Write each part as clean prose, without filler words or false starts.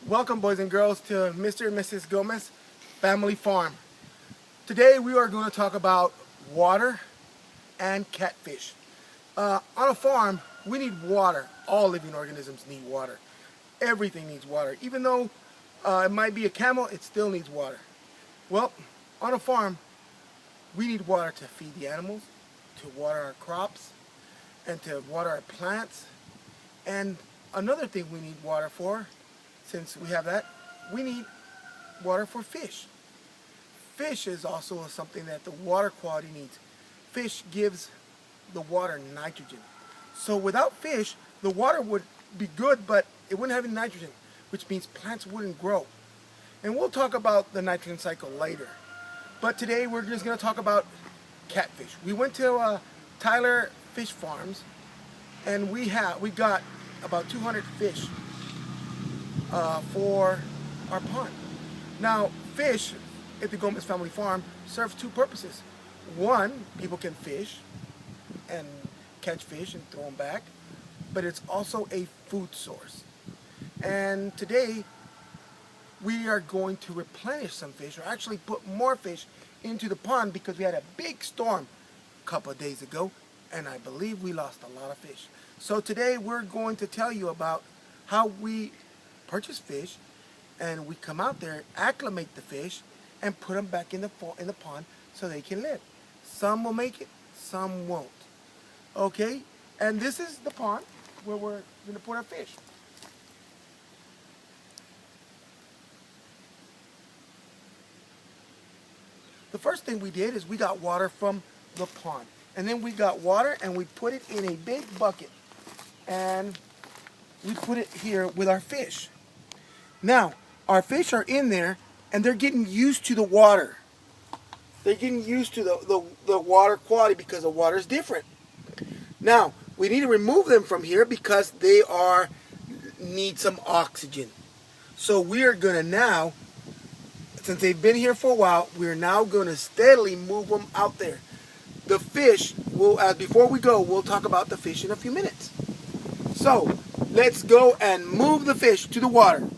Welcome, boys and girls, to Mr. and Mrs. Gomez Family Farm. Today we are going to talk about water and catfish. On a farm, we need water. All living organisms need water. Everything needs water. Even though it might be a camel, it still needs water. Well, on a farm, we need water to feed the animals, to water our crops, and to water our plants. And another thing we need water for, since we have that, we need water for fish. Fish is also something that the water quality needs. Fish gives the water nitrogen. So without fish, the water would be good, but it wouldn't have any nitrogen, which means plants wouldn't grow. And we'll talk about the nitrogen cycle later. But today we're just going to talk about catfish. We went to Tyler Fish Farms, and we got about 200 fish for our pond. Now, fish at the Gomez Family Farm serves two purposes. One, people can fish and catch fish and throw them back, but it's also a food source. And today, we are going to replenish some fish, or actually put more fish into the pond, because we had a big storm a couple of days ago, and I believe we lost a lot of fish. So today, we're going to tell you about how we purchase fish, and we come out there, acclimate the fish, and put them back in the pond so they can live. Some will make it, some won't. Okay, and this is the pond where we're going to put our fish. The first thing we did is we got water from the pond, and then we got water and we put it in a big bucket, and we put it here with our fish. Now, our fish are in there, and they're getting used to the water. They're getting used to the water quality, because the water is different. Now, we need to remove them from here because they need some oxygen. So we are going to now, since they've been here for a while, we're now going to steadily move them out there. The fish, before we go, we'll talk about the fish in a few minutes. So, let's go and move the fish to the water.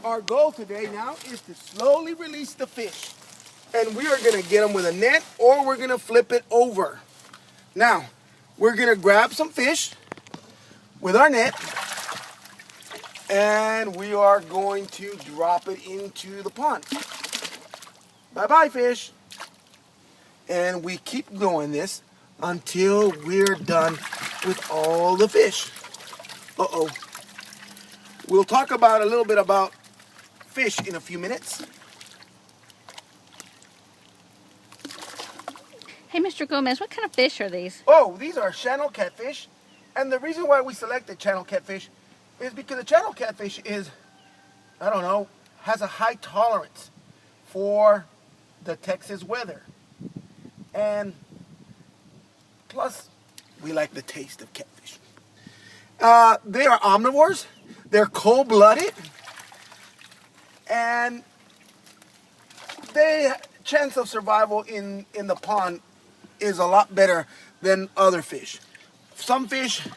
Our goal today now is to slowly release the fish. And we are going to get them with a net, or we're going to flip it over. Now, we're going to grab some fish with our net, and we are going to drop it into the pond. Bye-bye, fish. And we keep doing this until we're done with all the fish. Uh-oh. We'll talk about a little bit about fish in a few minutes. Hey, Mr. Gomez, what kind of fish are these? Oh, these are channel catfish. And the reason why we selected channel catfish is because the channel catfish is, has a high tolerance for the Texas weather. And plus, we like the taste of catfish. They are omnivores. They're cold-blooded. and their chance of survival in the pond is a lot better than other fish. Some fish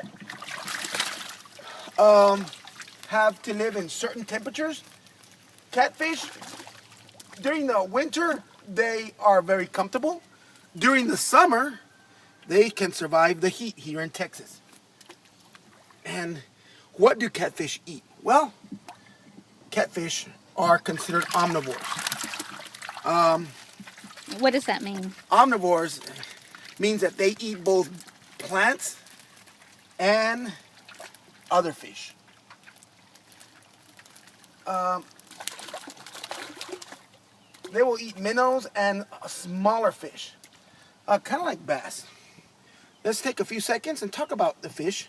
have to live in certain temperatures. Catfish, during the winter, they are very comfortable. During the summer, they can survive the heat here in Texas. And what do catfish eat? Well, catfish are considered omnivores. What does that mean? Omnivores means that they eat both plants and other fish. They will eat minnows and smaller fish, kind of like bass. Let's take a few seconds and talk about the fish.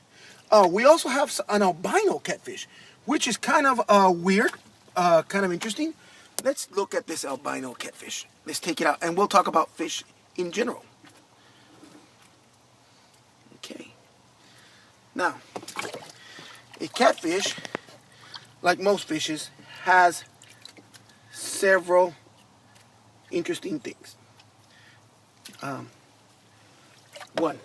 We also have an albino catfish, which is kind of weird, kind of interesting. Let's look at this albino catfish. Let's take it out, and we'll talk about fish in general. Okay. Now, a catfish, like most fishes, has several interesting things. One,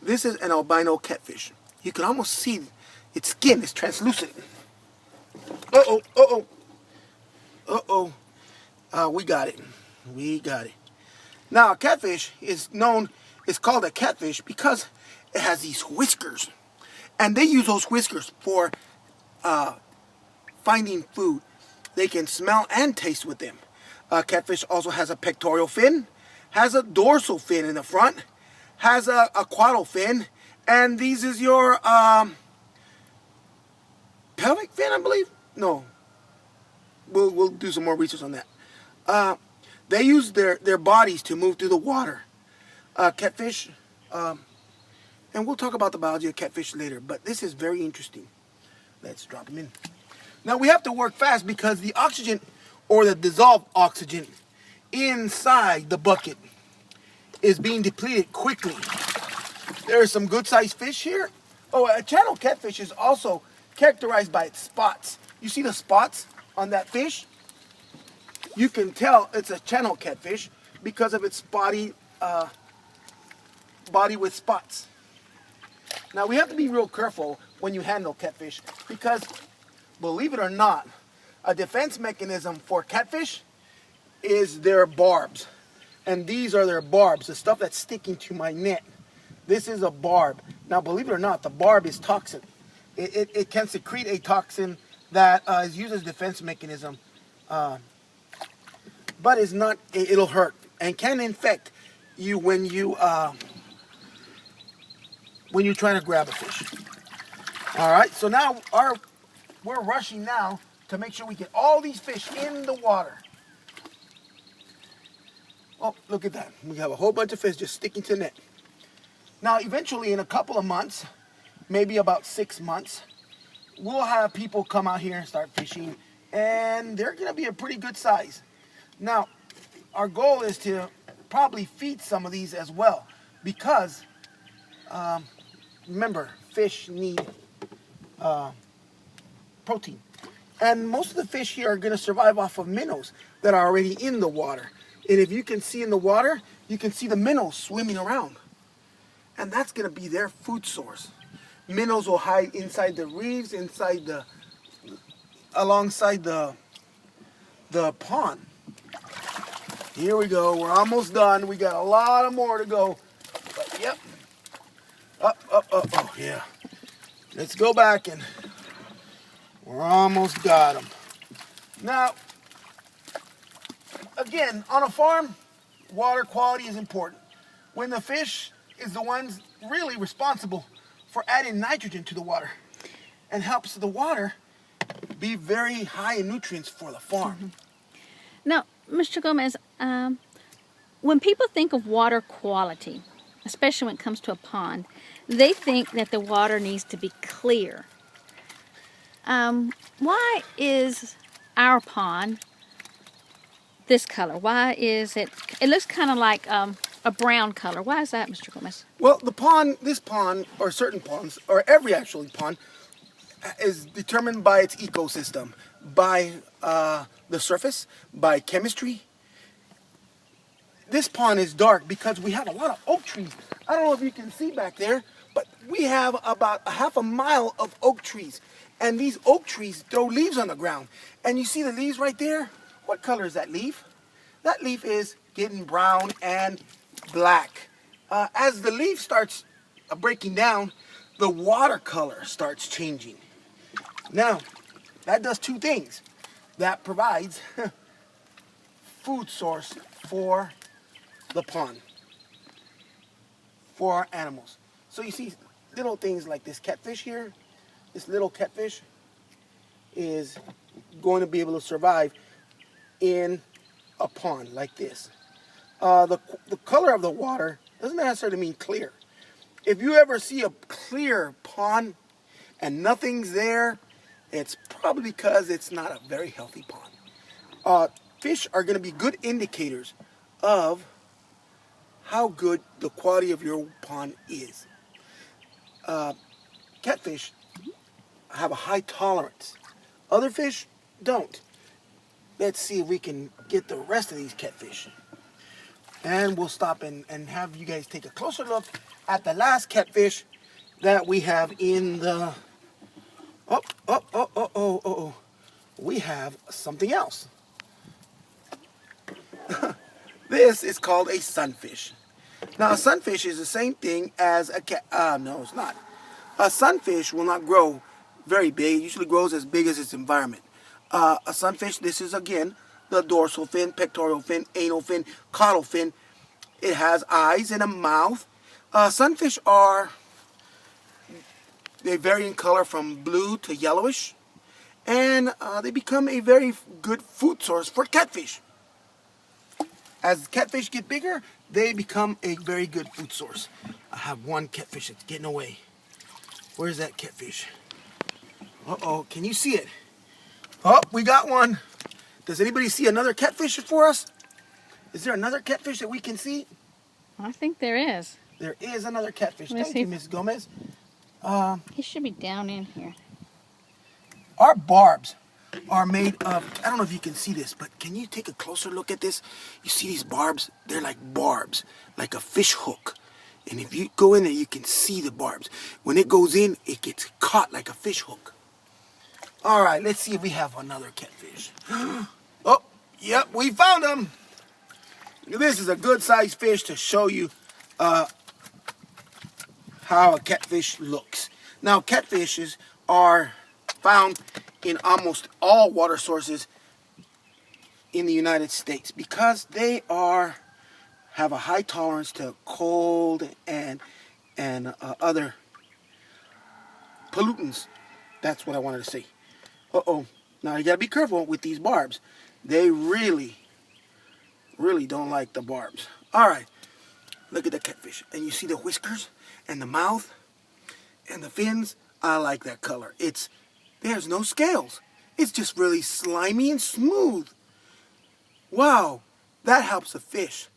this is an albino catfish. You can almost see its skin is translucent. Uh-oh, uh-oh. Uh-oh. We got it. We got it. Now, a catfish is called a catfish because it has these whiskers. And they use those whiskers for finding food. They can smell and taste with them. Catfish also has a pectoral fin, has a dorsal fin in the front, has a caudal fin, and these is your pelvic fin, I believe? No. We'll do some more research on that. They use their bodies to move through the water. Catfish, and we'll talk about the biology of catfish later, but this is very interesting. Let's drop them in. Now we have to work fast because the oxygen, or the dissolved oxygen, inside the bucket is being depleted quickly. There are some good-sized fish here. Oh, a channel catfish is also characterized by its spots. You see the spots on that fish? You can tell it's a channel catfish because of its body with spots. Now we have to be real careful when you handle catfish because, believe it or not, a defense mechanism for catfish is their barbs. And these are their barbs, the stuff that's sticking to my net. This is a barb. Now believe it or not, the barb is toxin. It can secrete a toxin that is used as a defense mechanism. But it's not, it'll hurt and can infect you when you're trying to grab a fish. All right, so now we're rushing now to make sure we get all these fish in the water. Oh, look at that. We have a whole bunch of fish just sticking to the net. Now, eventually, in a couple of months, maybe about 6 months, we'll have people come out here and start fishing, and they're going to be a pretty good size. Now, our goal is to probably feed some of these as well, because, remember, fish need protein. And most of the fish here are going to survive off of minnows that are already in the water. And if you can see in the water, you can see the minnows swimming around. And that's going to be their food source. Minnows will hide inside the reefs, alongside the pond. Here we go. We're almost done. We got a lot of more to go. But yep. Up. Oh, yeah. Let's go back and we're almost got them. Now, again, on a farm, water quality is important. When the fish is the ones really responsible for adding nitrogen to the water and helps the water be very high in nutrients for the farm. Mm-hmm. Now, Mr. Gomez, when people think of water quality, especially when it comes to a pond, they think that the water needs to be clear. Why is our pond this color? Why is it looks kind of like a brown color. Why is that, Mr. Gomez? Well, this pond, or certain ponds, or every actually pond, is determined by its ecosystem. by the surface, by chemistry. This pond is dark because we have a lot of oak trees. I don't know if you can see back there, but we have about a half a mile of oak trees. And these oak trees throw leaves on the ground. And you see the leaves right there? What color is that leaf? That leaf is getting brown and black. As the leaf starts breaking down, the water color starts changing. Now, that does two things. That provides food source for the pond, for our animals. So you see little things like this catfish here. This little catfish is going to be able to survive in a pond like this. The color of the water doesn't necessarily mean clear. If you ever see a clear pond and nothing's there, it's probably because it's not a very healthy pond. Fish are going to be good indicators of how good the quality of your pond is. Catfish have a high tolerance. Other fish don't. Let's see if we can get the rest of these catfish. And we'll stop and have you guys take a closer look at the last catfish that we have in the... Oh. We have something else. This is called a sunfish. Now, a sunfish is the same thing as a cat. No, it's not. A sunfish will not grow very big. It usually grows as big as its environment. A sunfish, this is again the dorsal fin, pectoral fin, anal fin, caudal fin. It has eyes and a mouth. Sunfish they vary in color from blue to yellowish, and they become a very good food source for catfish. As catfish get bigger, they become a very good food source. I have one catfish that's getting away. Where's that catfish? Uh-oh, can you see it? Oh, we got one. Does anybody see another catfish for us? Is there another catfish that we can see? I think there is. There is another catfish. Let's Thank see. you, Ms. Gomez. He should be down in here. Our barbs are made of, I don't know if you can see this, but can you take a closer look at this? You see these barbs? They're like barbs, like a fish hook. And if you go in there, you can see the barbs. When it goes in, it gets caught like a fish hook. All right, let's see if we have another catfish. Oh, yep, we found them. This is a good sized fish to show you how a catfish looks. Now, catfishes are found in almost all water sources in the United States because they have a high tolerance to cold and other pollutants. That's what I wanted to say. Uh-oh. Now you gotta be careful with these barbs. They really don't like the barbs. All right. Look at the catfish. And you see the whiskers and the mouth and the fins. I like that color. There's no scales. It's just really slimy and smooth. Wow. That helps a fish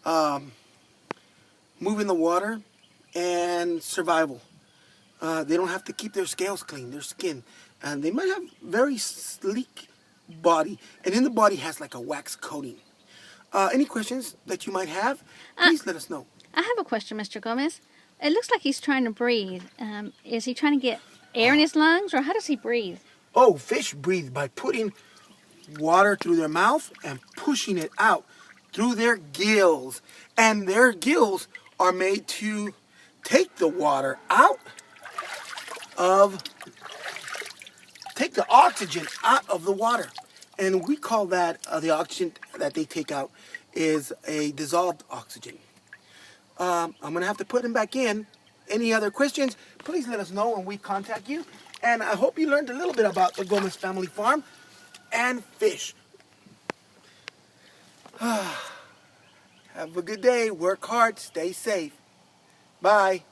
move in the water and survival. They don't have to keep their scales clean, their skin. And they might have very sleek body. And in the body has like a wax coating. Any questions that you might have, please let us know. I have a question, Mr. Gomez. It looks like he's trying to breathe. Is he trying to get air in his lungs, or how does he breathe? Oh, fish breathe by putting water through their mouth and pushing it out through their gills. And their gills are made to take the water out take the oxygen out of the water. And we call that, the oxygen that they take out is a dissolved oxygen. I'm going to have to put them back in. Any other questions, please let us know when we contact you. And I hope you learned a little bit about the Gomez family farm and fish. Have a good day. Work hard. Stay safe. Bye.